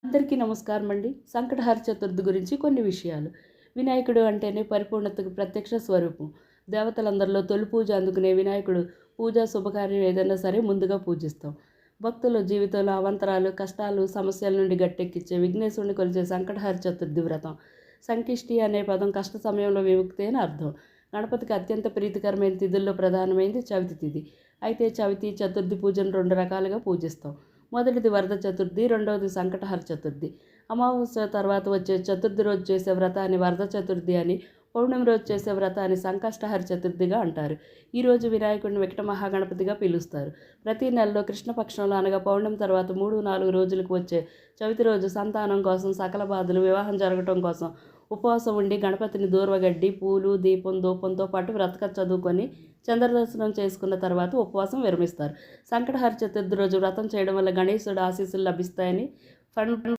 అందరికీ నమస్కారం అండి. సంకటహర చతుర్థి గురించి కొన్ని విషయాలు. వినాయకుడు అంటేనే పరిపూర్ణతకు ప్రత్యక్ష స్వరూపం. దేవతలందరిలో తొలి పూజ అందుకునే వినాయకుడు పూజా శుభకార్యం ఏదైనా సరే ముందుగా పూజిస్తాం. భక్తుల జీవితంలో అవాంతరాలు, కష్టాలు, సమస్యల నుండి గట్టెక్కించే విఘ్నేశ్వరుని కొలిచే సంకటహర చతుర్థి వ్రతం. సంకిష్టి అనే పదం కష్ట సమయంలో విముక్తి అని అర్థం. గణపతికి అత్యంత ప్రీతికరమైన తిథుల్లో ప్రధానమైనది చవితి తిథి. అయితే చవితి, చతుర్థి పూజను రెండు రకాలుగా పూజిస్తాం. మొదటిది వరద చతుర్థి, రెండవది సంకటహర చతుర్థి. అమావాస్య తర్వాత వచ్చే చతుర్థి రోజు చేసే వ్రతాన్ని వరద చతుర్థి అని, పౌర్ణమి రోజు చేసే వ్రతాన్ని సంకష్టహర చతుర్థిగా అంటారు. ఈరోజు వినాయకుడిని వికట మహాగణపతిగా పిలుస్తారు. ప్రతి నెలలో కృష్ణపక్షంలో అనగా పౌర్ణమి తర్వాత 3-4 రోజులకు వచ్చే చవితి రోజు సంతానం కోసం, సకల బాధలు, వివాహం జరగటం కోసం ఉపవాసం ఉండి గణపతిని దూర్వగడ్డి, పూలు, దీపం, ధూపంతో పాటు వ్రతకథ చదువుకొని చంద్రదర్శనం చేసుకున్న తర్వాత ఉపవాసం విరమిస్తారు. సంకటహర చతుర్థి రోజు వ్రతం చేయడం వల్ల గణేశుడు ఆశీస్సులు లభిస్తాయని